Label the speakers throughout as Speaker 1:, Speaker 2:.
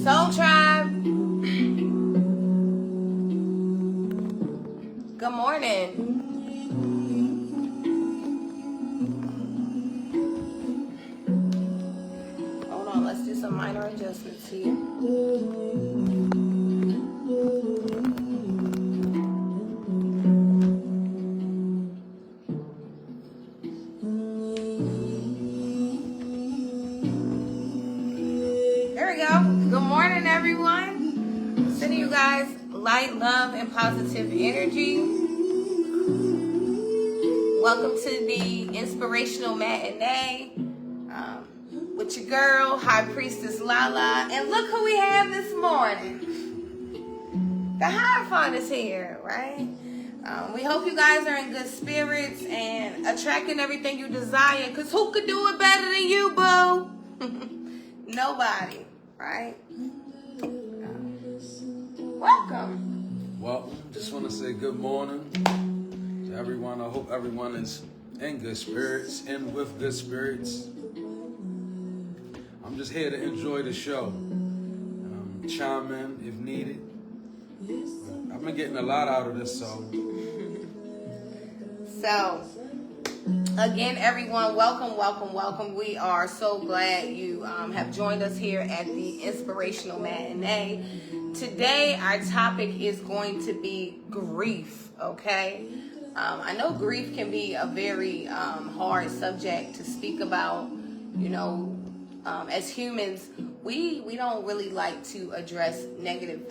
Speaker 1: Soul Tribe, good morning. Hold on, let's do some minor adjustments here. There we go. Good morning, everyone. Sending you guys light, love, and positive energy. Welcome to the Inspirational Matinee with your girl, High Priestess Lala. And look who we have this morning. The Hierophant is here, right? We hope you guys are in good spirits and attracting everything you desire, because who could do it better than you, boo? Nobody, right? Welcome.
Speaker 2: Well, just want to say good morning to everyone. I hope everyone is in good spirits and with good spirits. I'm just here to enjoy the show. Chime in if needed. I've been getting a lot out of this, so.
Speaker 1: So, again, everyone, welcome, welcome, welcome. We are so glad you have joined us here at the Inspirational Matinee. Today, our topic is going to be grief, okay? I know grief can be a very hard subject to speak about. You know, as humans, we don't really like to address negative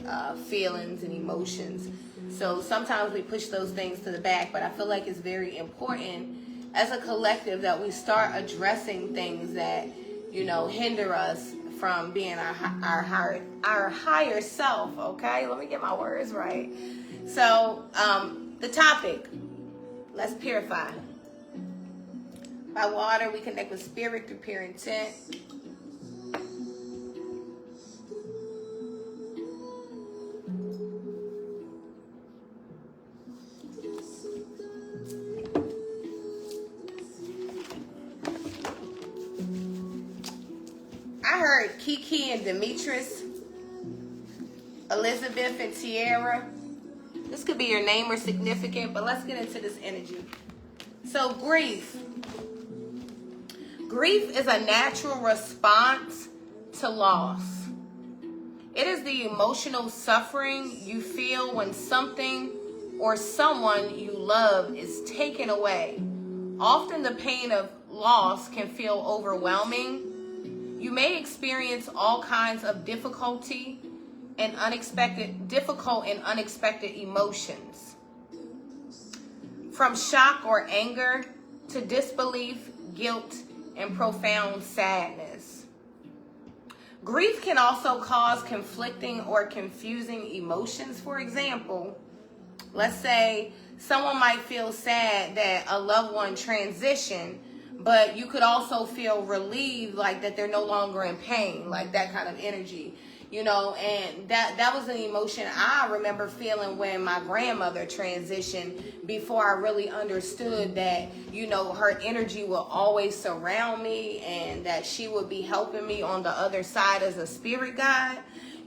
Speaker 1: feelings and emotions. So sometimes we push those things to the back, but I feel like it's very important as a collective that we start addressing things that, you know, hinder us from being our higher self, okay? Let me get my words right. So, the topic, let's purify. By water, we connect with spirit through pure intent. I heard Kiki and Demetrius, Elizabeth and Tiara. This could be your name or significant, but let's get into this energy. So grief. Grief is a natural response to loss. It is the emotional suffering you feel when something or someone you love is taken away. Often the pain of loss can feel overwhelming. You may experience all kinds of difficult and unexpected emotions. From shock or anger to disbelief, guilt, and profound sadness. Grief can also cause conflicting or confusing emotions. For example, let's say someone might feel sad that a loved one transitioned, but you could also feel relieved, like that they're no longer in pain, like that kind of energy, you know. And that was an emotion I remember feeling when my grandmother transitioned, before I really understood that, you know, her energy will always surround me and that she would be helping me on the other side as a spirit guide.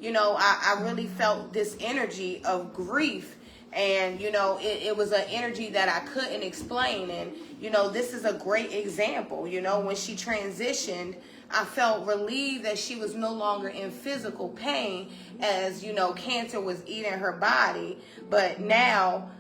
Speaker 1: You know, I really felt this energy of grief. And, you know, it was an energy that I couldn't explain. And, you know, this is a great example. You know, when she transitioned, I felt relieved that she was no longer in physical pain, as, you know, cancer was eating her body. But now,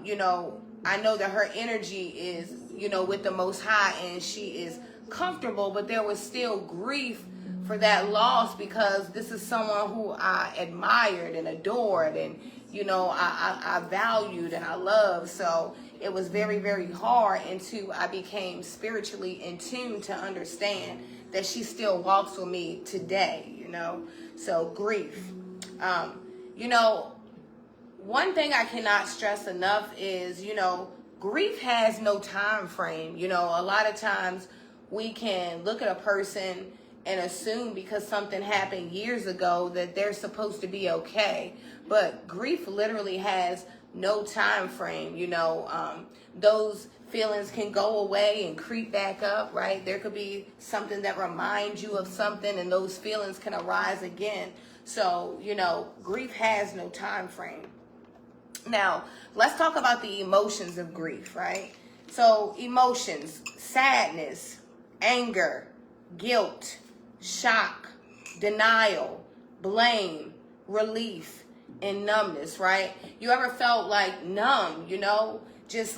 Speaker 1: you know, I know that her energy is, you know, with the Most High, and she is comfortable. But there was still grief for that loss, because this is someone who I admired and adored, and, you know, I valued and I loved. So it was very, very hard until I became spiritually in tune to understand that she still walks with me today, you know. So grief. You know, one thing I cannot stress enough is, you know, grief has no time frame. You know, a lot of times we can look at a person and assume because something happened years ago that they're supposed to be okay. But grief literally has no time frame. Those feelings can go away and creep back up, right? There could be something that reminds you of something, and those feelings can arise again. So, grief has no time frame. Now, let's talk about the emotions of grief, right? So, emotions: sadness, anger, guilt, shock, denial, blame, relief, and numbness, right? You ever felt like numb, just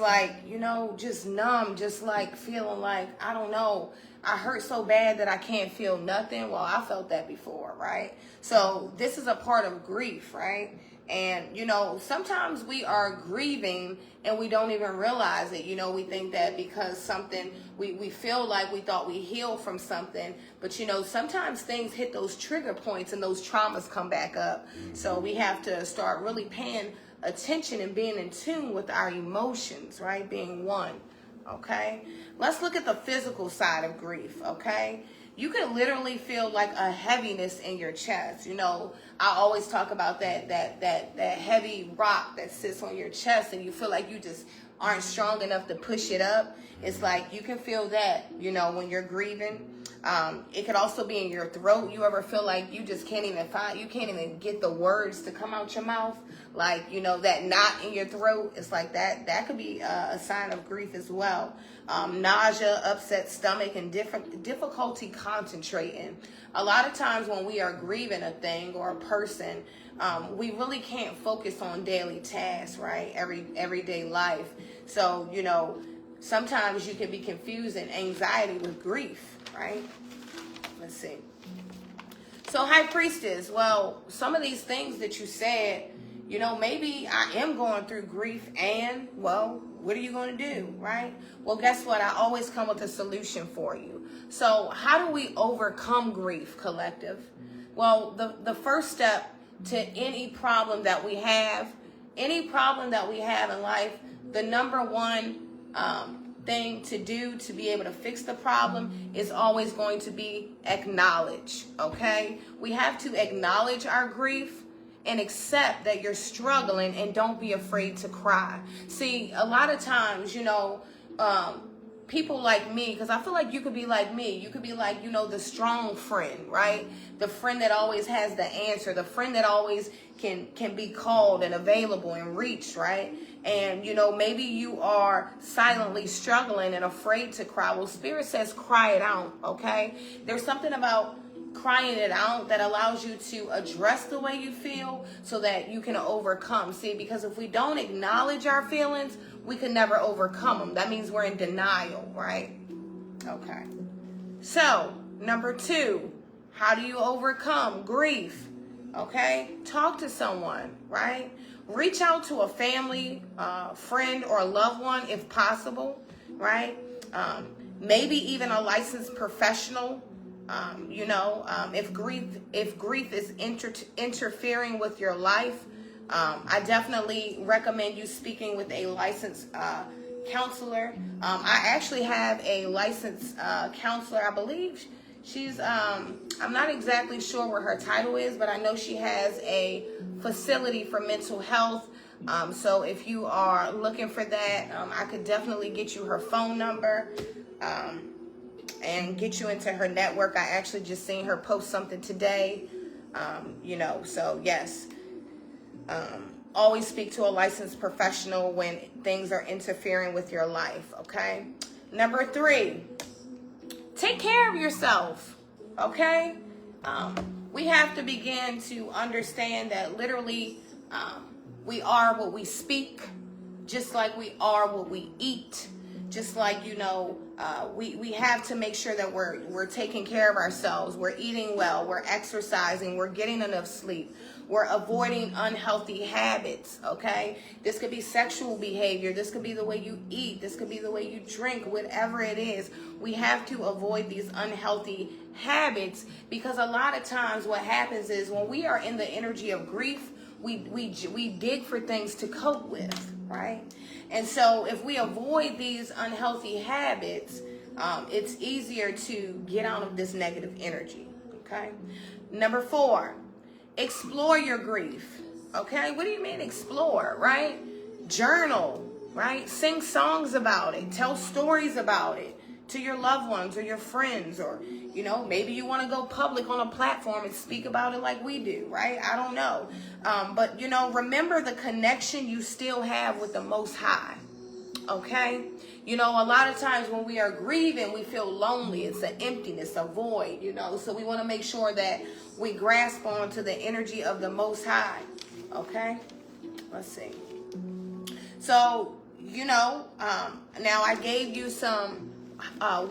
Speaker 1: numb, just like feeling like, I don't know, I hurt so bad that I can't feel nothing? Well, I felt that before, right? So this is a part of grief, right? And, sometimes we are grieving and we don't even realize it. We think that because something, we feel like we thought we healed from something, but, sometimes things hit those trigger points and those traumas come back up. So we have to start really paying attention and being in tune with our emotions, right? Being one, okay? Let's look at the physical side of grief, okay? You can literally feel like a heaviness in your chest. I always talk about that heavy rock that sits on your chest, and you feel like you just aren't strong enough to push it up. It's like you can feel that, when you're grieving. It could also be in your throat. You ever feel like you just can't even get the words to come out your mouth? Like, that knot in your throat. It's like that could be a sign of grief as well. Nausea, upset stomach, and difficulty concentrating. A lot of times when we are grieving a thing or a person, we really can't focus on daily tasks, right? Everyday life. So, sometimes you can be confusing anxiety with grief, right? Let's see. So, High Priestess, well, some of these things that you said, maybe I am going through grief, and, well, what are you going to do, right? Well, guess what? I always come with a solution for you. So how do we overcome grief, collective? Well, the first step to any problem that we have in life, the number one thing to do to be able to fix the problem is always going to be acknowledge, okay? We have to acknowledge our grief and accept that you're struggling, and don't be afraid to cry. See, a lot of times, people like me, because I feel like you could be like me. You could be like, the strong friend, right? The friend that always has the answer. The friend that always can be called and available and reached, right? And, maybe you are silently struggling and afraid to cry. Well, Spirit says cry it out, okay? There's something about crying it out that allows you to address the way you feel so that you can overcome. See, because if we don't acknowledge our feelings, we can never overcome them. That means we're in denial, right? Okay. So, number 2, how do you overcome grief? Okay? Talk to someone, right? Reach out to a family, friend, or a loved one if possible, right? Maybe even a licensed professional. If grief is interfering with your life, I definitely recommend you speaking with a licensed counselor. I actually have a licensed counselor. I believe she's, I'm not exactly sure what her title is, but I know she has a facility for mental health. So if you are looking for that, I could definitely get you her phone number. And get you into her network. I actually just seen her post something today. So yes. Always speak to a licensed professional when things are interfering with your life, okay? Number 3, take care of yourself, okay? We have to begin to understand that literally we are what we speak, just like we are what we eat. Just like, we have to make sure that we're taking care of ourselves. We're eating well. We're exercising. We're getting enough sleep. We're avoiding unhealthy habits, okay? This could be sexual behavior. This could be the way you eat. This could be the way you drink, whatever it is. We have to avoid these unhealthy habits, because a lot of times what happens is when we are in the energy of grief, we dig for things to cope with, right? And so if we avoid these unhealthy habits, it's easier to get out of this negative energy, okay? Number 4, explore your grief, okay? What do you mean explore, right? Journal, right? Sing songs about it. Tell stories about it to your loved ones or your friends, or, you know, maybe you want to go public on a platform and speak about it like we do, right? I don't know. But, you know, remember the connection you still have with the Most High, okay? You know, a lot of times when we are grieving, we feel lonely. It's an emptiness, a void, you know. So we want to make sure that we grasp onto the energy of the Most High, okay? Let's see. So, you know, now I gave you some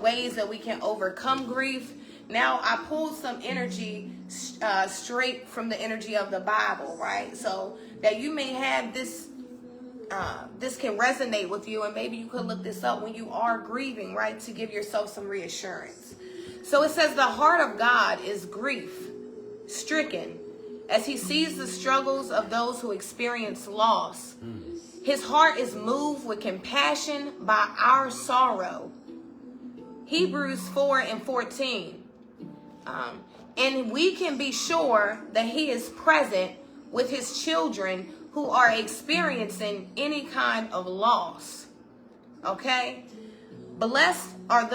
Speaker 1: ways that we can overcome grief. Now I pulled some energy straight from the energy of the Bible, right? So that you may have this, this can resonate with you, and maybe you could look this up when you are grieving, right? To give yourself some reassurance. So it says the heart of God is grief stricken as he sees the struggles of those who experience loss. His heart is moved with compassion by our sorrow. Hebrews 4:14. And we can be sure that he is present with his children who are experiencing any kind of loss. Okay? Blessed are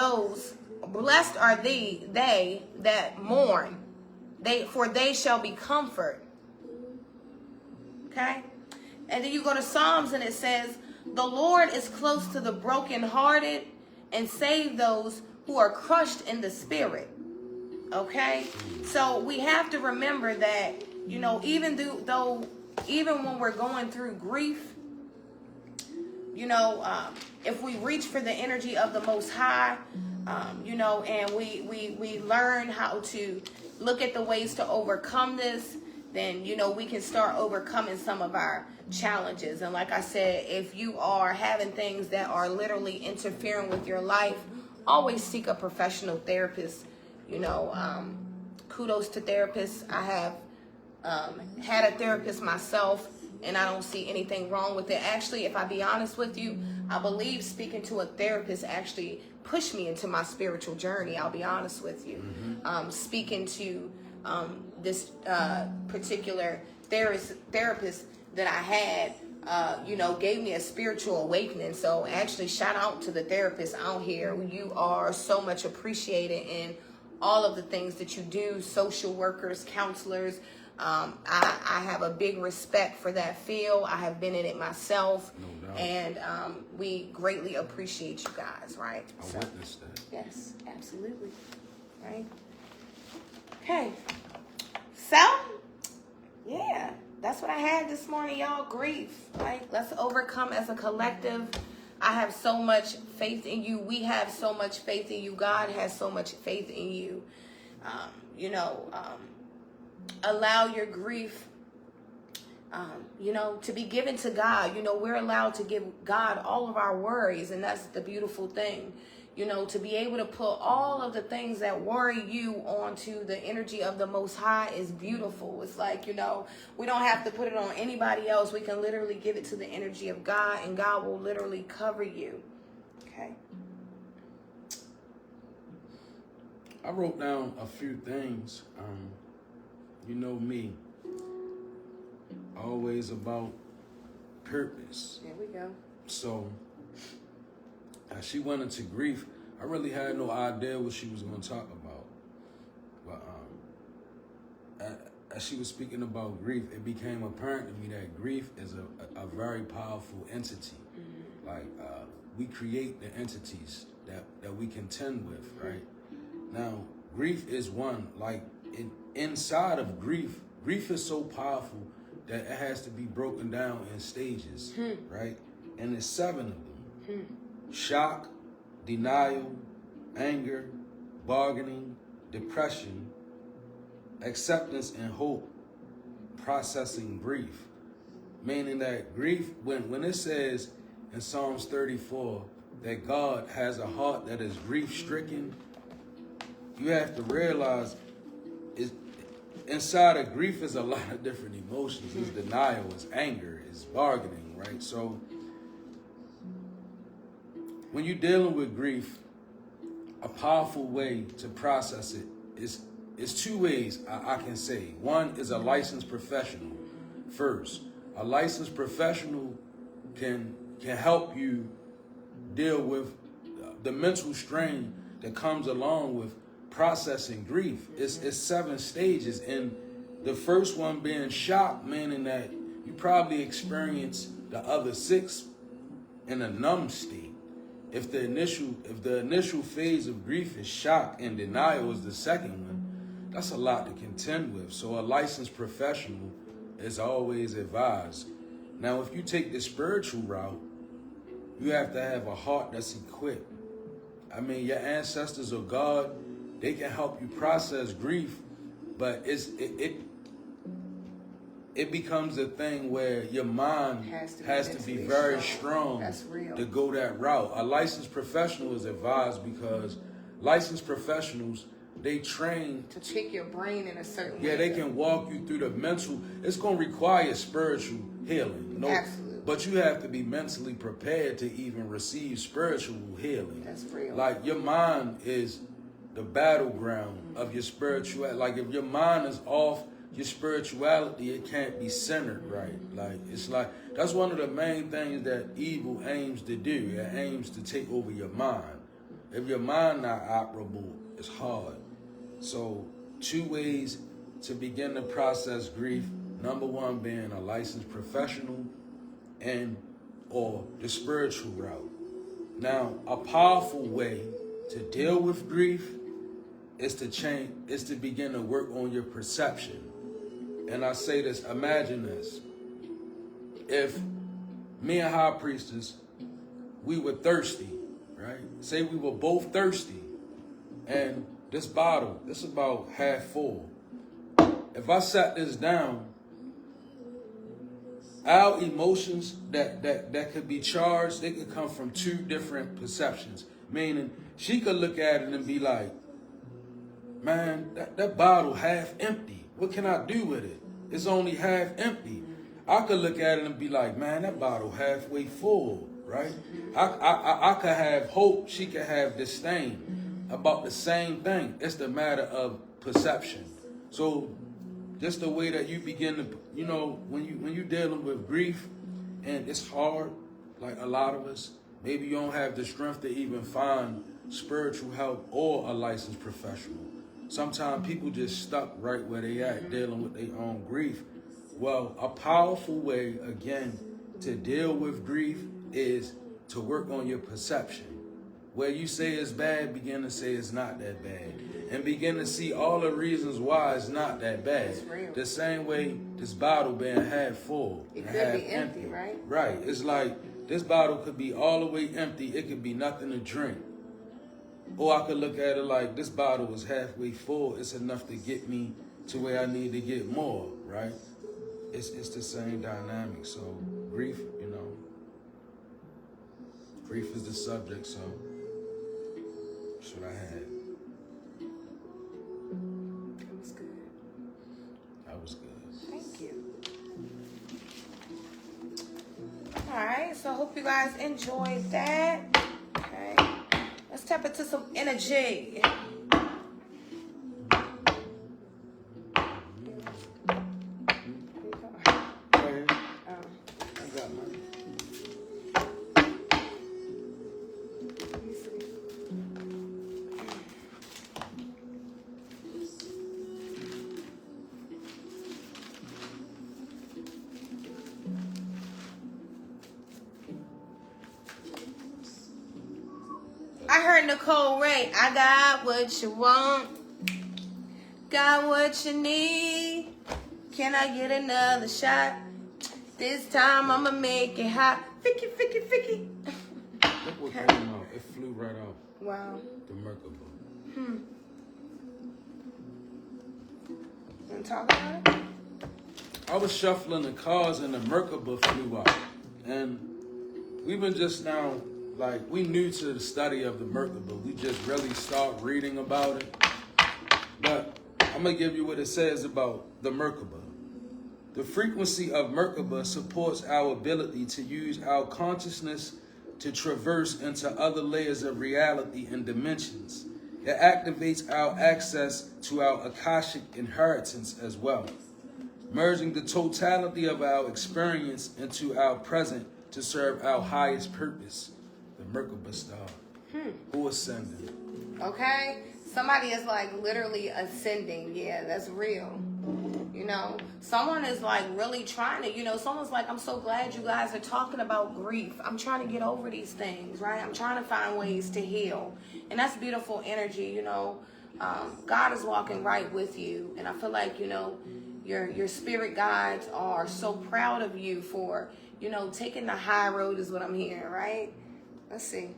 Speaker 1: they that mourn. For they shall be comforted. Okay? And then you go to Psalms and it says, the Lord is close to the brokenhearted and save those who are crushed in the spirit. Okay? So we have to remember that, you know, even when we're going through grief, you know, if we reach for the energy of the Most High, you know, and we learn how to look at the ways to overcome this, then, you know, we can start overcoming some of our challenges. And like I said, if you are having things that are literally interfering with your life, always seek a professional therapist. You know, kudos to therapists. I have had a therapist myself, and I don't see anything wrong with it. Actually, if I be honest with you, I believe speaking to a therapist actually pushed me into my spiritual journey. I'll be honest with you. Speaking to this particular therapist that I had, you know, gave me a spiritual awakening. So actually, shout out to the therapists out here. You are so much appreciated in all of the things that you do. Social workers, counselors. I have a big respect for that field. I have been in it myself. No doubt. And we greatly appreciate you guys, right?
Speaker 2: I witnessed that.
Speaker 1: Yes, absolutely. Right? Okay. So, yeah, that's what I had this morning, y'all. Grief, right? Let's overcome as a collective. I have so much faith in you. We have so much faith in you. God has so much faith in you. You know, allow your grief, you know, to be given to God. You know, we're allowed to give God all of our worries, and that's the beautiful thing. You know, to be able to put all of the things that worry you onto the energy of the Most High is beautiful. It's like, you know, we don't have to put it on anybody else. We can literally give it to the energy of God, and God will literally cover you. Okay.
Speaker 2: I wrote down a few things. You know me, always about purpose.
Speaker 1: There we go.
Speaker 2: So, as she went into grief, I really had no idea what she was going to talk about. But as she was speaking about grief, it became apparent to me that grief is a very powerful entity. Mm-hmm. Like, we create the entities that we contend with, right? Now, grief is one. Like, inside of grief is so powerful that it has to be broken down in stages, right? And there's 7 of them. Shock, denial, anger, bargaining, depression, acceptance and hope, processing grief. Meaning that grief, when it says in Psalms 34 that God has a heart that is grief-stricken, you have to realize inside of grief is a lot of different emotions. It's denial, it's anger, it's bargaining, right? So when you're dealing with grief, a powerful way to process it is 2 ways I can say. One is a licensed professional first. A licensed professional can help you deal with the mental strain that comes along with processing grief. It's 7 stages, and the first one being shock, meaning that you probably experience the other 6 in a numb state. If the initial phase of grief is shock and denial is the second one, that's a lot to contend with. So a licensed professional is always advised. Now, if you take the spiritual route, you have to have a heart that's equipped. I mean, your ancestors or God, they can help you process grief, but it becomes a thing where your mind has to be very strong to go that route. A licensed professional is advised because licensed professionals, they train
Speaker 1: to trick your brain in a certain way.
Speaker 2: Yeah, they can walk you through the mental. It's going to require spiritual healing. No,
Speaker 1: absolutely.
Speaker 2: But you have to be mentally prepared to even receive spiritual healing.
Speaker 1: That's real.
Speaker 2: Like, your mind is the battleground of your spirituality. Like, if your mind is off your spirituality, it can't be centered right. Like, it's like, that's one of the main things that evil aims to do. It aims to take over your mind. If your mind not operable, it's hard. So 2 ways to begin to process grief. Number 1 being a licensed professional or the spiritual route. Now, a powerful way to deal with grief is to begin to work on your perception. And I say this, imagine this. If me and High Priestess, we were thirsty, right? Say we were both thirsty, and this bottle, it's about half full. If I sat this down, our emotions that could be charged, they could come from 2 different perceptions. Meaning, she could look at it and be like, man, that bottle half empty. What can I do with it? It's only half empty. I could look at it and be like, man, that bottle halfway full, right? I could have hope, she could have disdain about the same thing. It's the matter of perception. So just the way that you begin to, when you're dealing with grief, and it's hard, like a lot of us, maybe you don't have the strength to even find spiritual help or a licensed professional. Sometimes people just stuck right where they at, dealing with their own grief. Well, a powerful way, again, to deal with grief is to work on your perception. Where you say it's bad, begin to say it's not that bad. And begin to see all the reasons why it's not that bad. The same way this bottle being half full.
Speaker 1: It could be empty, right?
Speaker 2: Right. It's like this bottle could be all the way empty. It could be nothing to drink. Or I could look at it like this bottle is halfway full. It's enough to get me to where I need to get more, right? It's the same dynamic. So grief, grief is the subject, so that's what I had.
Speaker 1: That was good.
Speaker 2: That was good.
Speaker 1: Thank you. All right, so I hope you guys enjoyed that. Okay, let's tap into some energy. I heard Nicole Ray. I got what you want, got what you need. Can I get another shot? This time I'ma make it hot. Ficky, ficky, ficky.
Speaker 2: Look what came out. It flew right out.
Speaker 1: Wow.
Speaker 2: The Merkaba.
Speaker 1: Wanna talk about it?
Speaker 2: I was shuffling the cards and the Merkaba flew out. And we've been just now, like, we new to the study of the Merkaba. We just really start reading about it. But I'm going to give you what it says about the Merkaba. The frequency of Merkaba supports our ability to use our consciousness to traverse into other layers of reality and dimensions. It activates our access to our Akashic inheritance as well, merging the totality of our experience into our present to serve our highest purpose, the Merkaba star, who ascended.
Speaker 1: Okay? Somebody is like literally ascending. Yeah, that's real. You know, someone is like really trying to, you know, someone's like, I'm so glad you guys are talking about grief. I'm trying to get over these things, right? I'm trying to find ways to heal. And that's beautiful energy, you know. God is walking right with you. And I feel like, you know, your spirit guides are so proud of you for, you know, taking the high road is what I'm hearing, right? Let's see.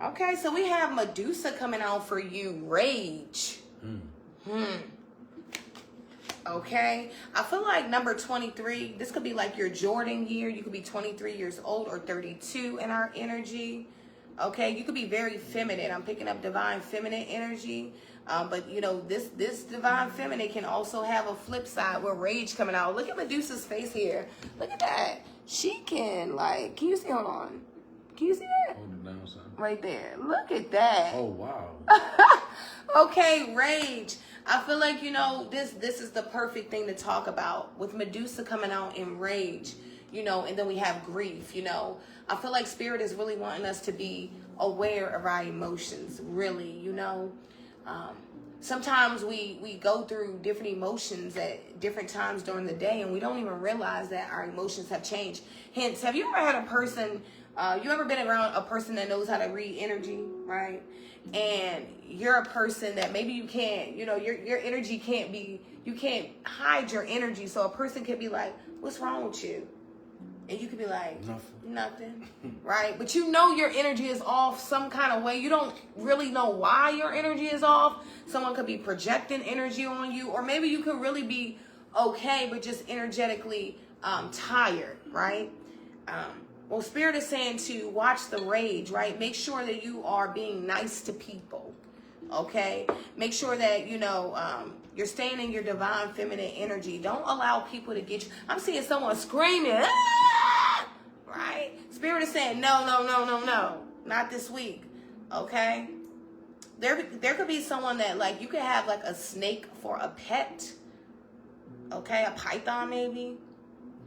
Speaker 1: Okay, so we have Medusa coming out for you. Rage. Okay, I feel like number 23, this could be like your Jordan year. You could be 23 years old or 32 in our energy. Okay, you could be very feminine. I'm picking up divine feminine energy. But, you know, this divine feminine can also have a flip side with rage coming out. Look at Medusa's face here. Look at that. She can, like, can you see? Hold on. Can you see that?
Speaker 2: Hold it down, son.
Speaker 1: Right there. Look at that.
Speaker 2: Oh, wow.
Speaker 1: Okay, rage. I feel like, you know, this is the perfect thing to talk about with Medusa coming out in rage, you know, and then we have grief, you know. I feel like Spirit is really wanting us to be aware of our emotions, really, you know. Sometimes we go through different emotions at different times during the day, and we don't even realize that our emotions have changed. Hence, have you ever had a person, you ever been around a person that knows how to read energy, right? And you're a person that maybe you can't, you know, your energy can't be, you can't hide your energy. So a person could be like, what's wrong with you? And you could be like, nothing, right? But you know your energy is off some kind of way. You don't really know why your energy is off. Someone could be projecting energy on you, or maybe you could really be okay, but just energetically tired, right? Well, Spirit is saying to watch the rage, right? Make sure that you are being nice to people, okay? Make sure that, you know, you're staying in your divine feminine energy. Don't allow people to get you. I'm seeing someone screaming, ah! Right? Spirit is saying, no, not this week, okay? There could be someone that, like, you could have, like, a snake for a pet, okay? A python, maybe.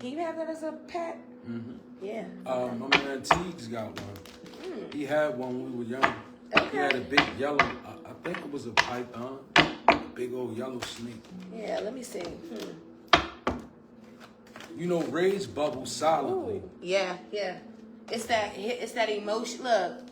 Speaker 1: Can you have that as a pet?
Speaker 2: Mm-hmm.
Speaker 1: Yeah.
Speaker 2: My man Teagues got one. He had one when we were young.
Speaker 1: Okay.
Speaker 2: He had a big yellow, I think it was a python, a big old yellow snake.
Speaker 1: Yeah, let me see.
Speaker 2: You know, rage bubbles silently.
Speaker 1: Ooh. Yeah. It's that emotion. Look,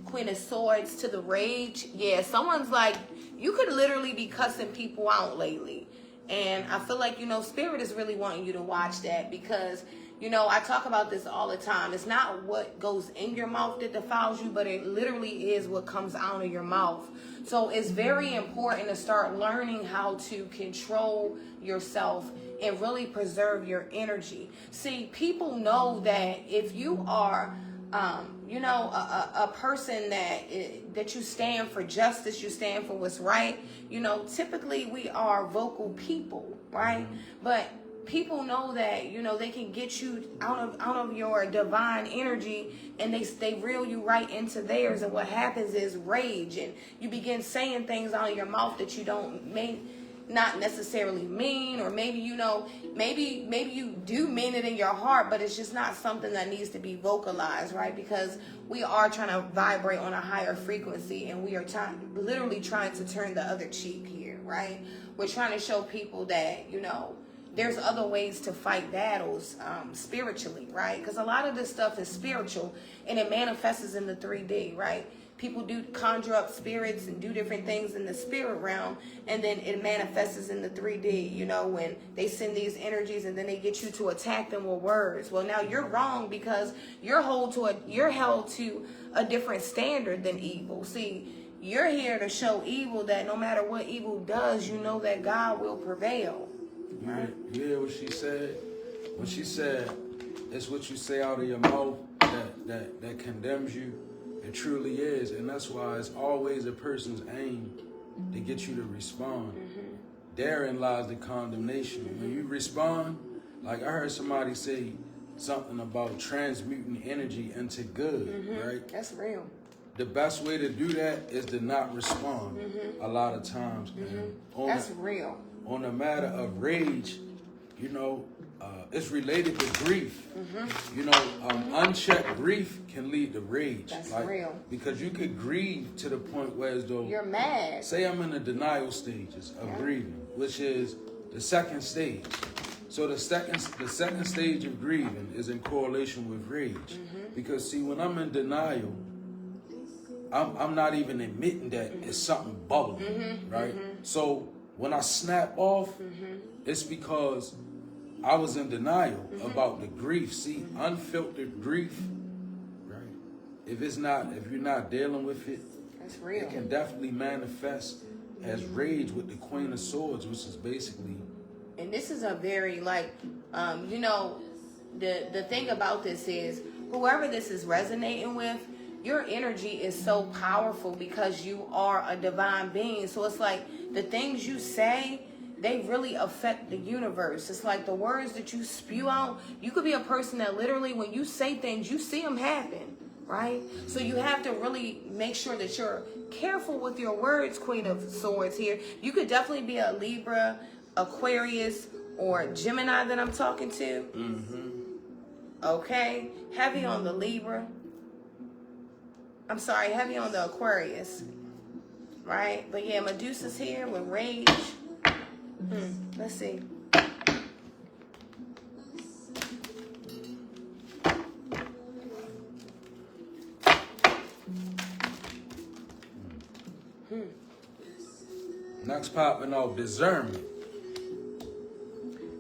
Speaker 1: Queen of Swords to the rage. Yeah, someone's like, you could literally be cussing people out lately. And I feel like, you know, Spirit is really wanting you to watch that because, you know, I talk about this all the time. It's not what goes in your mouth that defiles you, but it literally is what comes out of your mouth. So it's very important to start learning how to control yourself and really preserve your energy. See, people know that if you are, you know, a person that you stand for justice, you stand for what's right. You know, typically we are vocal people, right? But people know that, you know, they can get you out of your divine energy, and they reel you right into theirs. And what happens is rage, and you begin saying things out of your mouth that you may not necessarily mean, or maybe, you know, maybe you do mean it in your heart, but it's just not something that needs to be vocalized, right? Because we are trying to vibrate on a higher frequency, and we are literally trying to turn the other cheek here, right? We're trying to show people that, you know, there's other ways to fight battles spiritually, right? Because a lot of this stuff is spiritual, and it manifests in the 3D, right? People do conjure up spirits and do different things in the spirit realm, and then it manifests in the 3D, you know, when they send these energies and then they get you to attack them with words. Well, now you're wrong because you're held to a different standard than evil. See, you're here to show evil that no matter what evil does, you know that God will prevail. Right?
Speaker 2: You hear what she said? When she said, it's what you say out of your mouth that condemns you. It truly is, and that's why it's always a person's aim to get you to respond. Therein lies the condemnation. When you respond, like I heard somebody say something about transmuting energy into good, right?
Speaker 1: That's real.
Speaker 2: The best way to do that is to not respond a lot of times.
Speaker 1: That's real.
Speaker 2: On the matter of rage, you know, it's related to grief. You know, unchecked grief can lead to rage.
Speaker 1: That's real.
Speaker 2: Because you could grieve to the point where as though
Speaker 1: you're mad.
Speaker 2: Say I'm in the denial stages of grieving, which is the second stage. So the second stage of grieving is in correlation with rage. Because see, when I'm in denial, I'm not even admitting that it's something bubbling, right? So when I snap off, it's because I was in denial about the grief. See, unfiltered grief, right? If you're not dealing with it,
Speaker 1: that's real.
Speaker 2: It can definitely manifest as rage with the Queen of Swords, which is basically.
Speaker 1: And this is a very you know, the thing about this is whoever this is resonating with, your energy is so powerful because you are a divine being. So it's like the things you say, they really affect the universe. It's like the words that you spew out. You could be a person that literally, when you say things, you see them happen, right? So you have to really make sure that you're careful with your words, Queen of Swords here. You could definitely be a Libra, Aquarius, or Gemini that I'm talking to. Okay? Heavy on the Libra. I'm sorry, heavy on the Aquarius. Right? But yeah, Medusa's here with rage. Let's see.
Speaker 2: Next popping off, discernment.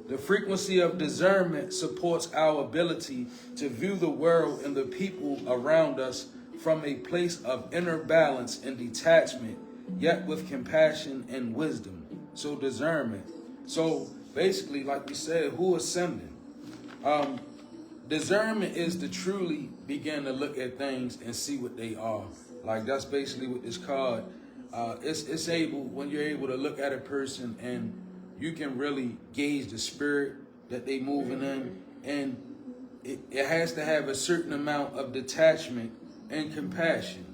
Speaker 2: The frequency of discernment supports our ability to view the world and the people around us from a place of inner balance and detachment, yet with compassion and wisdom. So discernment. So basically, like you said, who is sending? Discernment is to truly begin to look at things and see what they are. Like that's basically what this card. It's able, when you're able to look at a person and you can really gauge the spirit that they moving in, and it has to have a certain amount of detachment and compassion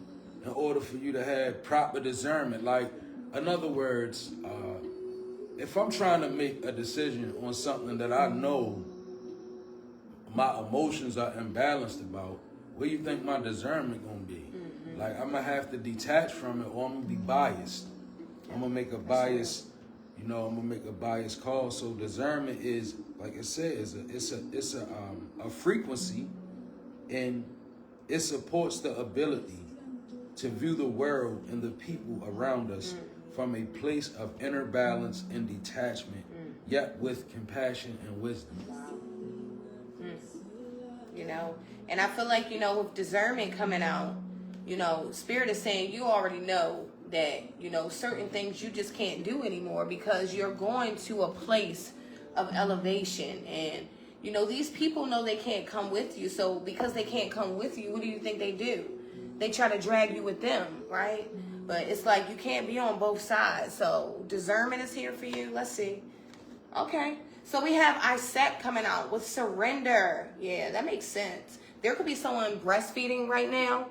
Speaker 2: in order for you to have proper discernment. Like, in other words, if I'm trying to make a decision on something that I know my emotions are imbalanced about, where you think my discernment gonna be? Like, I'm gonna have to detach from it, or I'm gonna be biased. I'm gonna make a bias, I'm gonna make a biased call. So discernment is, like it says, it's a frequency, and it supports the ability to view the world and the people around us from a place of inner balance and detachment, yet with compassion and wisdom.
Speaker 1: And I feel like, with discernment coming out, Spirit is saying you already know that, certain things you just can't do anymore because you're going to a place of elevation. And, these people know they can't come with you. So because they can't come with you, what do you think they do? They try to drag you with them, right? But it's like you can't be on both sides. So discernment is here for you. Let's see. Okay. So we have Iset coming out with surrender. Yeah, that makes sense. There could be someone breastfeeding right now.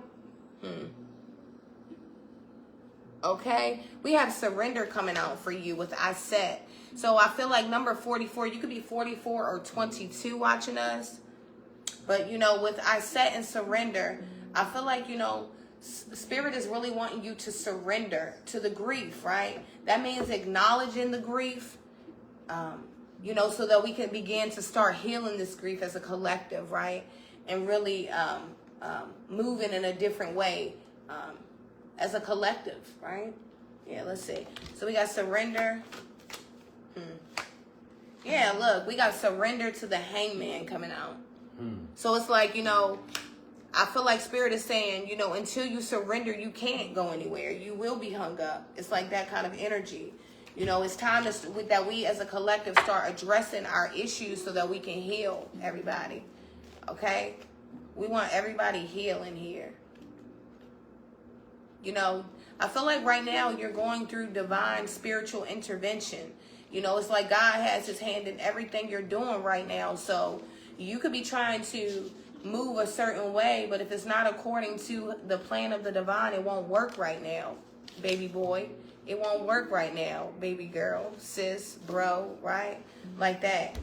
Speaker 1: Okay. We have surrender coming out for you with Iset. So I feel like number 44, you could be 44 or 22 watching us. But, with Iset and surrender, I feel like, Spirit is really wanting you to surrender to the grief, right? That means acknowledging the grief, so that we can begin to start healing this grief as a collective, right? And really moving in a different way as a collective, right? Yeah, let's see. So we got surrender. Yeah, look, we got surrender to the Hangman coming out. So it's like, I feel like Spirit is saying, until you surrender, you can't go anywhere. You will be hung up. It's like that kind of energy. It's time that we as a collective start addressing our issues so that we can heal everybody. Okay? We want everybody healing here. I feel like right now you're going through divine spiritual intervention. It's like God has his hand in everything you're doing right now. So you could be trying to move a certain way, but if it's not according to the plan of the divine, it won't work right now, baby boy. It won't work right now, baby girl, sis, bro, right? Like that.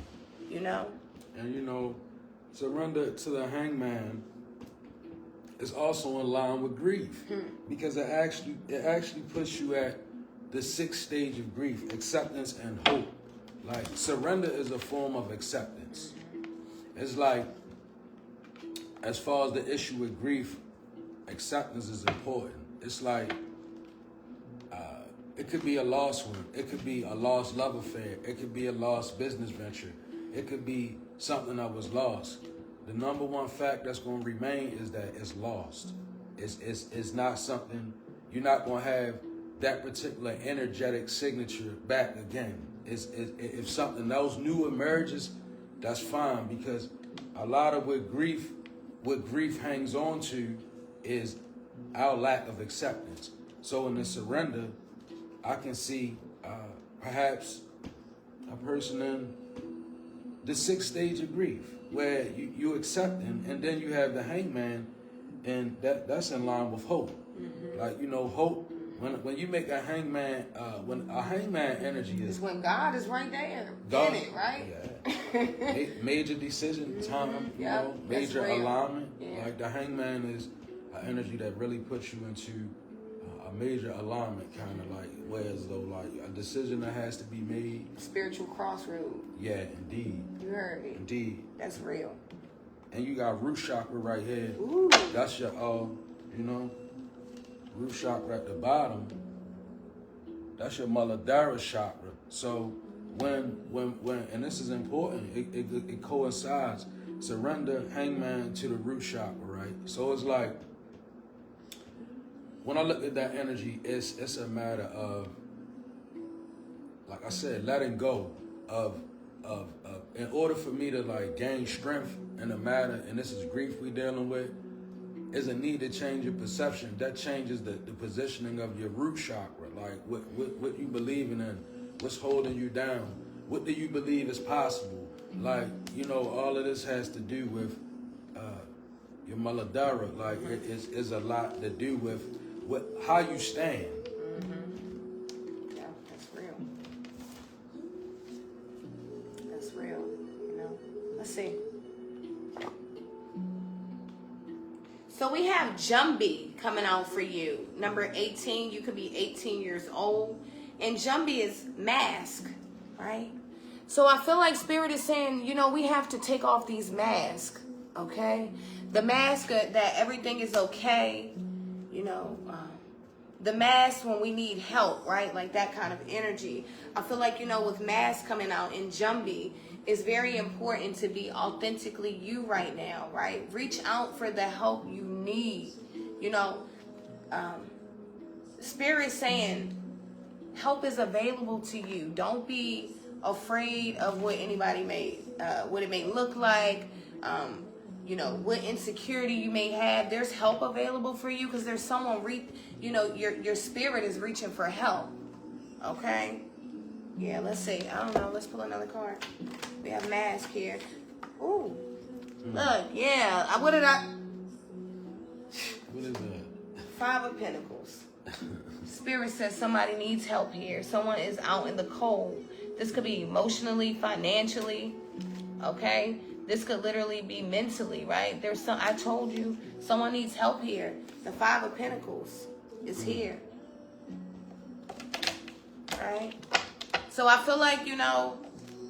Speaker 1: you know?
Speaker 2: And, you know, surrender to the hangman is also in line with grief, because it actually puts you at the 6th stage of grief, acceptance and hope. Like, surrender is a form of acceptance. It's like, as far as the issue with grief, acceptance is important. It's like, it could be a lost one. It could be a lost love affair. It could be a lost business venture. It could be something that was lost. The number one fact that's going to remain is that it's lost. It's not something, you're not going to have that particular energetic signature back again. If something else new emerges, that's fine, because a lot of what grief hangs on to is our lack of acceptance. So in the surrender, I can see perhaps a person in the 6th stage of grief, where you accepting, and then you have the hangman, and that's in line with hope. Like, you know, hope. When you make a hangman, when a hangman energy is
Speaker 1: when God is right there in it, right?
Speaker 2: Yeah. Major decision time, you know, major alignment.
Speaker 1: Yeah.
Speaker 2: Like, the hangman is an energy that really puts you into a major alignment, kind of like, whereas though, like, a decision that has to be made.
Speaker 1: Spiritual crossroad.
Speaker 2: Yeah, indeed.
Speaker 1: You heard me.
Speaker 2: Indeed.
Speaker 1: That's real.
Speaker 2: And you got root chakra right here.
Speaker 1: Ooh.
Speaker 2: That's your, you know, root chakra at the bottom. That's your Muladhara chakra. So when, and this is important, it coincides. Surrender, hangman to the root chakra, right? So it's like, when I look at that energy, it's a matter of, like I said, letting go of in order for me to, like, gain strength in a matter, and this is grief we dealing with, is a need to change your perception. That changes the positioning of your root chakra, like what you believing in, what's holding you down, what do you believe is possible. Like, you know, all of this has to do with your Muladhara. Like, it's a lot to do with how you stand.
Speaker 1: Yeah, that's real. That's real, you know. Let's see. So we have Jumbi coming out for you. Number 18, you could be 18 years old. And Jumbi is mask, right? So I feel like Spirit is saying, you know, we have to take off these masks, okay? The mask that everything is okay, you know, the mask when we need help, right? Like that kind of energy. I feel like, you know, with mask coming out in Jumbi, it's very important to be authentically you right now, right? Reach out for the help you need. You know, Spirit saying help is available to you. Don't be afraid of what anybody what it may look like, you know, what insecurity you may have. There's help available for you, because there's someone, you know, your spirit is reaching for help, okay? Yeah, let's see. I don't know. Let's pull another card. We have mask here. Ooh. Look, yeah. What did I...
Speaker 2: What is that?
Speaker 1: 5 of Pentacles. Spirit says somebody needs help here. Someone is out in the cold. This could be emotionally, financially, okay? This could literally be mentally, right? I told you, someone needs help here. The 5 of Pentacles is here. Right? So I feel like, you know,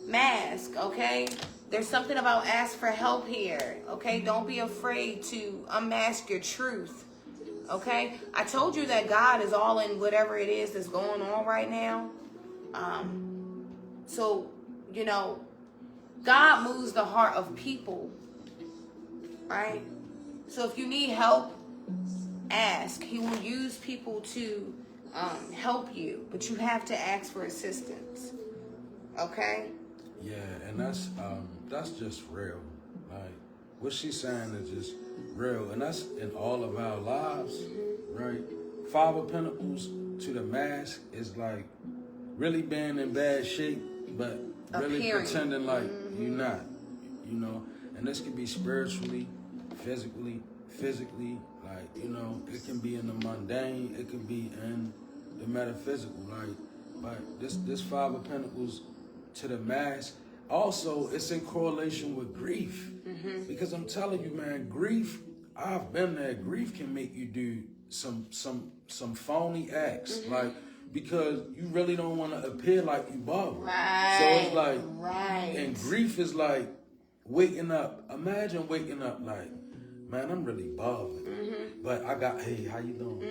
Speaker 1: mask, okay? There's something about ask for help here, okay? Don't be afraid to unmask your truth, okay? I told you that God is all in whatever it is that's going on right now. So, you know, God moves the heart of people, right? So if you need help, ask. He will use people to help you, but you have to ask for assistance, okay?
Speaker 2: Yeah, and that's just real. Like, what she's saying is just real, and that's in all of our lives, right? 5 of Pentacles to the mask is like really being in bad shape, but really pretending like you're not, you know. And this can be spiritually, physically, like, you know, it can be in the mundane, it can be in the metaphysical, like, but this 5 of Pentacles to the mask, also it's in correlation with grief. Because I'm telling you, man, grief, I've been there. Grief can make you do some phony acts. Like, because you really don't want to appear like you bothered.
Speaker 1: Right.
Speaker 2: So it's like,
Speaker 1: right.
Speaker 2: And grief is like waking up. Imagine waking up like, man, I'm really bothered. But I got, hey, how you doing?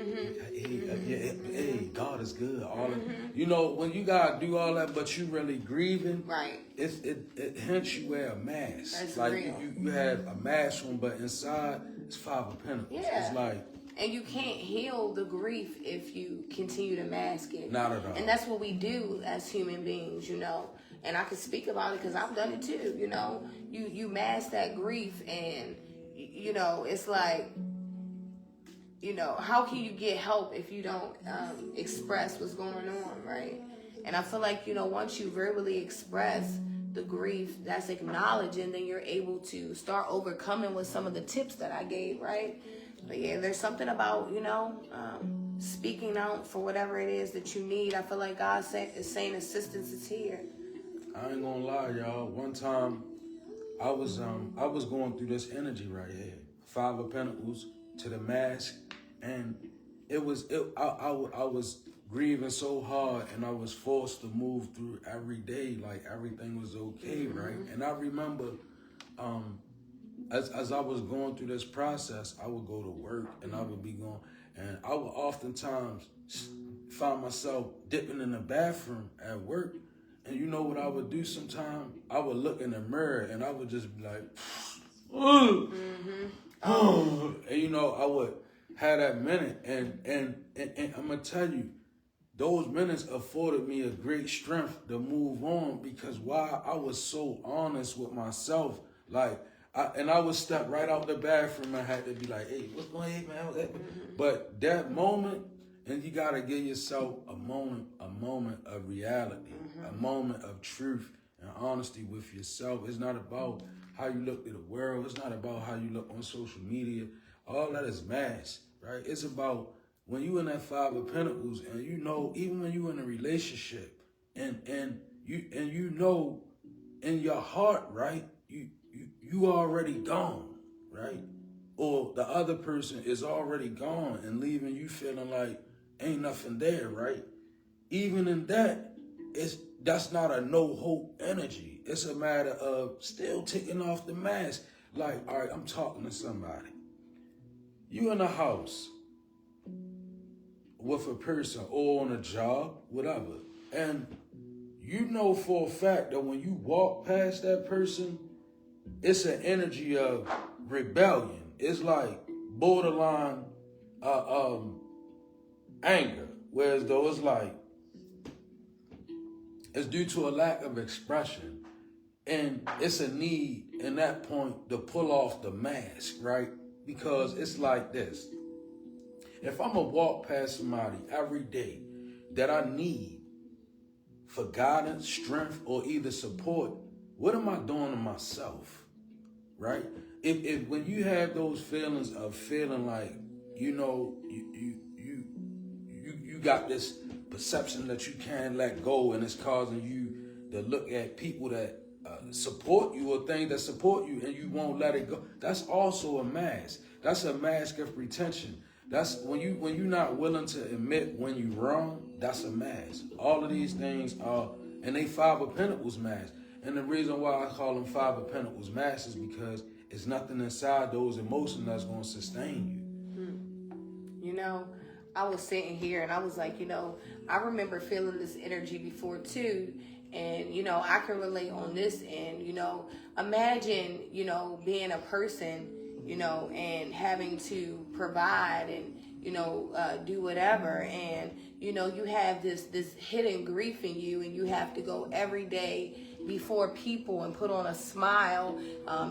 Speaker 2: Hey, God is good. All of, you know, when you gotta do all that, but you really grieving,
Speaker 1: right?
Speaker 2: It hence you wear a mask.
Speaker 1: That's
Speaker 2: like
Speaker 1: real.
Speaker 2: You have a mask on, but inside it's Five of Pentacles.
Speaker 1: Yeah.
Speaker 2: It's like,
Speaker 1: and you can't heal the grief if you continue to mask it.
Speaker 2: Not at all.
Speaker 1: And that's what we do as human beings, you know. And I can speak about it because I've done it too. You know, you mask that grief, and you know, it's like, you know, how can you get help if you don't express what's going on, right? And I feel like, you know, once you verbally express the grief that's acknowledged, and then you're able to start overcoming with some of the tips that I gave, right? But yeah, there's something about, you know, speaking out for whatever it is that you need. I feel like God is saying assistance is here.
Speaker 2: I ain't gonna lie, y'all. One time, I was going through this energy right here, Five of Pentacles to the mask, and I was grieving so hard, and I was forced to move through every day like everything was okay, right? And I remember, as I was going through this process, I would go to work, and I would be going, and I would oftentimes find myself dipping in the bathroom at work. And you know what I would do sometimes? I would look in the mirror and I would just be like, and you know, I would have that minute, and I'm gonna tell you, those minutes afforded me a great strength to move on, because why? I was so honest with myself. Like, I would step right out the bathroom and had to be like, hey, what's going on, man? But that moment, and you gotta give yourself a moment of reality, a moment of truth and honesty with yourself. It's not about how you look at the world. It's not about how you look on social media. All that is mask, right? It's about when you in that Five of Pentacles, and you know, even when you in a relationship, and you know in your heart, right, you already gone, right? Or the other person is already gone and leaving you feeling like ain't nothing there, right? Even in that, that's not a no hope energy. It's a matter of still taking off the mask. Like, all right, I'm talking to somebody. You in a house with a person, or on a job, whatever, and you know for a fact that when you walk past that person, it's an energy of rebellion. It's like borderline anger, whereas though it's like it's due to a lack of expression, and it's a need in that point to pull off the mask, right? Because it's like this: if I'm gonna walk past somebody every day that I need for guidance, strength, or either support, what am I doing to myself, right? If when you have those feelings of feeling like, you know, you got this perception that you can't let go, and it's causing you to look at people that support you or things that support you, and you won't let it go. That's also a mask. That's a mask of pretension. That's when you're not willing to admit when you're wrong. That's a mask. All of these things are, and they Five of Pentacles mask. And the reason why I call them Five of Pentacles masks is because it's nothing inside those emotions that's going to sustain you.
Speaker 1: You know, I was sitting here and I was like, you know, I remember feeling this energy before too. And, you know, I can relate on this end. You know, imagine, you know, being a person, you know, and having to provide and, you know, do whatever. And, you know, you have this hidden grief in you, and you have to go every day before people and put on a smile,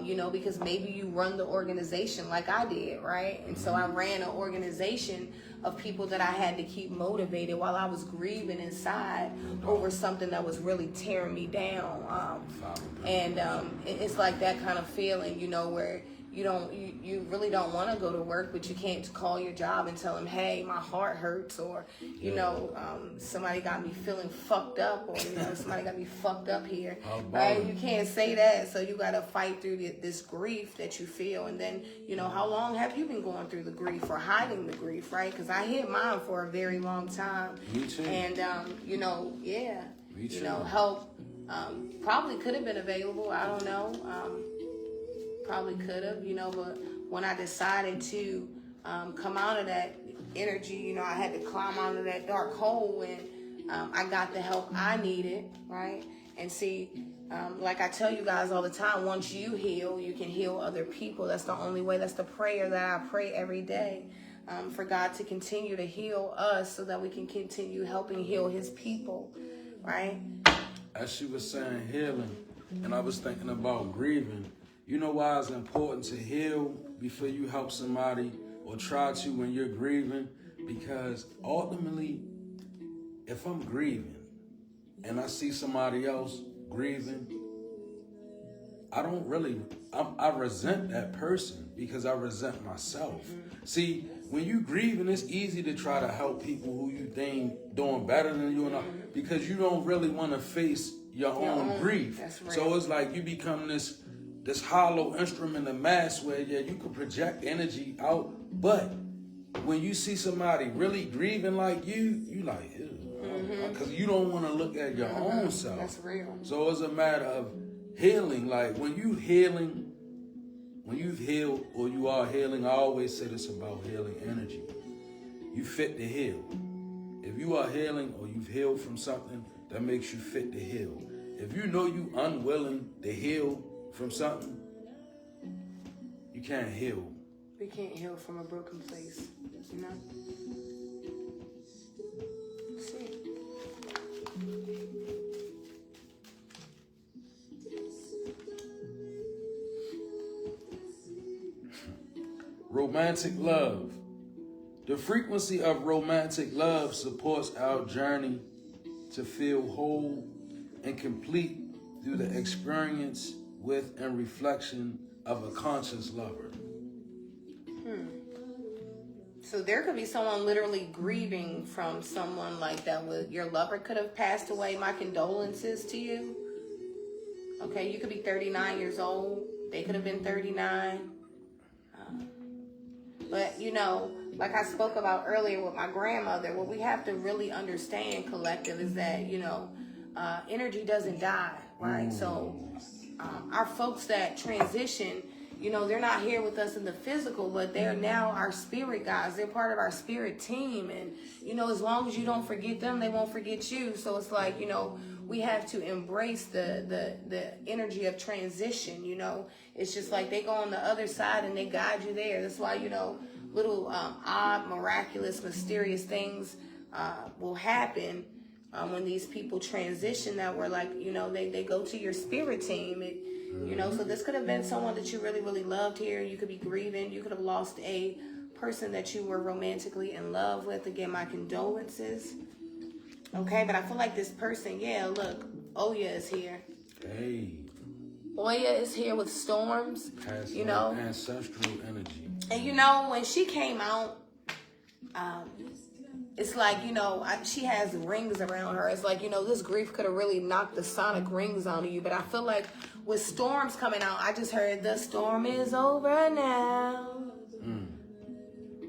Speaker 1: you know, because maybe you run the organization like I did, right? And so I ran an organization of people that I had to keep motivated while I was grieving inside over something that was really tearing me down. And it's like that kind of feeling, you know, where you really don't want to go to work, but you can't call your job and tell them, hey, my heart hurts, or somebody got me feeling fucked up, or somebody got me fucked up here, right? You can't say that, so you got to fight through this grief that you feel. And then how long have you been going through the grief or hiding the grief, right? Because I hid mine for a very long time.
Speaker 2: Me too.
Speaker 1: And yeah,
Speaker 2: Me too.
Speaker 1: help probably could have been available. I don't know. Probably could have, but when I decided to come out of that energy, I had to climb out of that dark hole, and I got the help I needed, right? And see, like I tell you guys all the time, once you heal, you can heal other people. That's the only way. That's the prayer that I pray every day, for God to continue to heal us so that we can continue helping heal his people, right?
Speaker 2: As she was saying healing, and I was thinking about grieving, you know why it's important to heal before you help somebody or try to when you're grieving? Because ultimately, if I'm grieving and I see somebody else grieving, I resent that person because I resent myself. See, when you grieving, it's easy to try to help people who you think doing better than you, because you don't really want to face your own grief. So it's like you become this hollow instrument of mass where you can project energy out, but when you see somebody really grieving like you like, because you don't want to look at your own self.
Speaker 1: That's real.
Speaker 2: So it's a matter of healing. Like when you've healed or you are healing, I always say this about healing energy. You fit to heal. If you are healing or you've healed from something, that makes you fit to heal. If you know you unwilling to heal from something, you can't heal.
Speaker 1: We can't heal from a broken place, See.
Speaker 2: Romantic love. The frequency of romantic love supports our journey to feel whole and complete through the experience with and reflection of a conscious lover.
Speaker 1: So there could be someone literally grieving from someone like that. Your lover could have passed away. My condolences to you. Okay, you could be 39 years old. They could have been 39. But, like I spoke about earlier with my grandmother, what we have to really understand, collective, is that, energy doesn't die, right? So our folks that transition, they're not here with us in the physical, but they're now our spirit guys. They're part of our spirit team. And, as long as you don't forget them, they won't forget you. So it's like, we have to embrace the energy of transition, It's just like they go on the other side and they guide you there. That's why, little odd, miraculous, mysterious things will happen when these people transition, that we're like, they go to your spirit team. So this could have been someone that you really, really loved here. You could be grieving. You could have lost a person that you were romantically in love with. Again, my condolences. Okay, but I feel like this person, look, Oya is here.
Speaker 2: Hey.
Speaker 1: Oya is here with storms,
Speaker 2: ancestral energy.
Speaker 1: And when she came out, it's like, she has rings around her. It's like, this grief could have really knocked the sonic rings out of you. But I feel like with storms coming out, I just heard the storm is over now.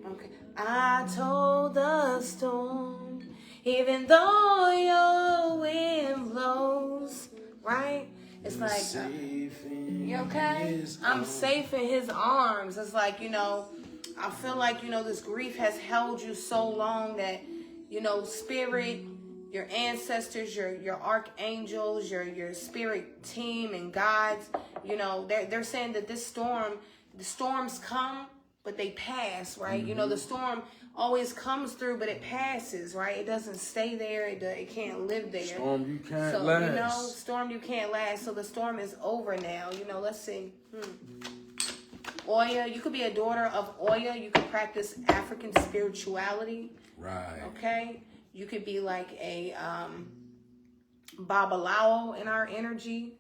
Speaker 1: Okay. I told the storm, even though your wind blows, right? It's like, you okay? I'm safe in his arms. It's like, I feel like, this grief has held you so long that, spirit, your ancestors, your archangels, your spirit team and guides, they're saying that the storms come, but they pass, right? The storm always comes through, but it passes, right? It doesn't stay there. It can't live there.
Speaker 2: Storm you can't last.
Speaker 1: Storm you can't last. So the storm is over now. Let's see. Oya, you could be a daughter of Oya. You could practice African spirituality.
Speaker 2: Right.
Speaker 1: Okay? You could be like a Babalao in our energy.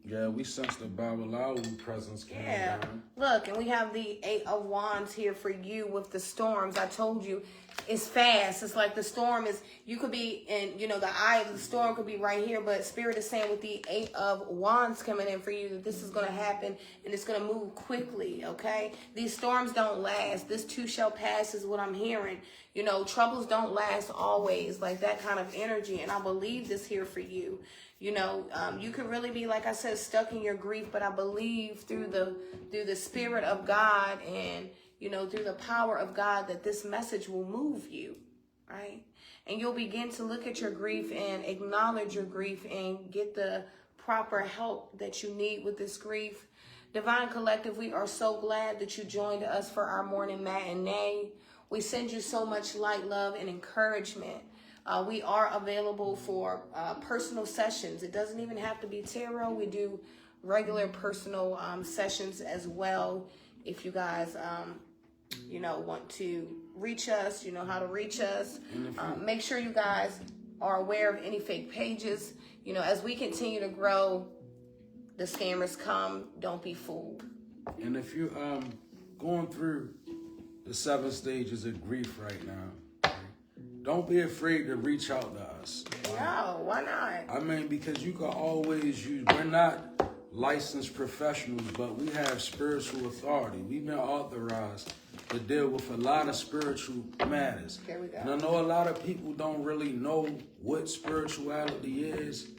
Speaker 2: Yeah, we sense the Babalawu presence coming down.
Speaker 1: Look, and we have the 8 of Wands here for you with the storms. I told you, it's fast. It's like the storm is, you could be in, you know, the eye of the storm could be right here, but Spirit is saying with the 8 of Wands coming in for you that this is going to happen and it's going to move quickly, okay? These storms don't last. This too shall pass is what I'm hearing. You know, troubles don't last always, like that kind of energy, and I believe this here for you. You know, you could really be, like I said, stuck in your grief, but I believe through the Spirit of God and, you know, through the power of God that this message will move you, right? And you'll begin to look at your grief and acknowledge your grief and get the proper help that you need with this grief. Divine Collective, we are so glad that you joined us for our morning matinee. We send you so much light, love, and encouragement. We are available for personal sessions. It doesn't even have to be tarot. We do regular personal sessions as well. If you guys, you know, want to reach us, you know how to reach us. Make sure you guys are aware of any fake pages. You know, as we continue to grow, the scammers come. Don't be fooled.
Speaker 2: And if you're going through the 7 stages of grief right now, don't be afraid to reach out to us.
Speaker 1: No, why not?
Speaker 2: I mean, because you can always use, we're not licensed professionals, but we have spiritual authority. We've been authorized to deal with a lot of spiritual matters.
Speaker 1: There we go.
Speaker 2: And I know a lot of people don't really know what spirituality is,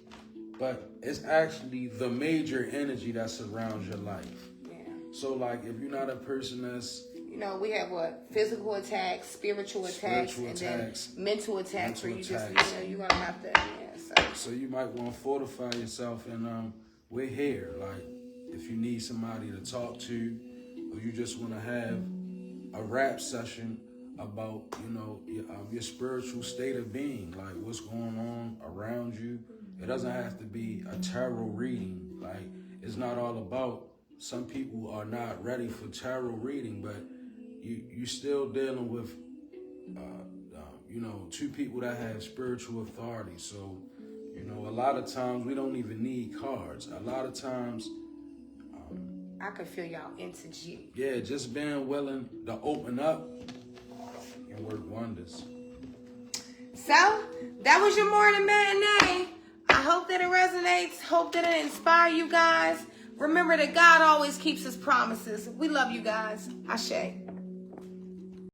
Speaker 2: but it's actually the major energy that surrounds your life.
Speaker 1: Yeah.
Speaker 2: So, like, if you're not a person that's,
Speaker 1: you know, we have what? Physical attacks, spiritual attacks, then mental attacks where you just, you know, you're going to have to, yeah.
Speaker 2: So you might want to fortify yourself, and we're here. Like, if you need somebody to talk to, or you just want to have a rap session about, you know, your spiritual state of being, like what's going on around you. It doesn't have to be a tarot reading. Like, it's not all about, some people are not ready for tarot reading, but you still dealing with, you know, 2 people that have spiritual authority. So, you know, a lot of times we don't even need cards. A lot of times,
Speaker 1: I could feel y'all into G.
Speaker 2: yeah, just being willing to open up and work wonders.
Speaker 1: So, that was your morning matinee. I hope that it resonates. Hope that it inspires you guys. Remember that God always keeps his promises. We love you guys. Ashe.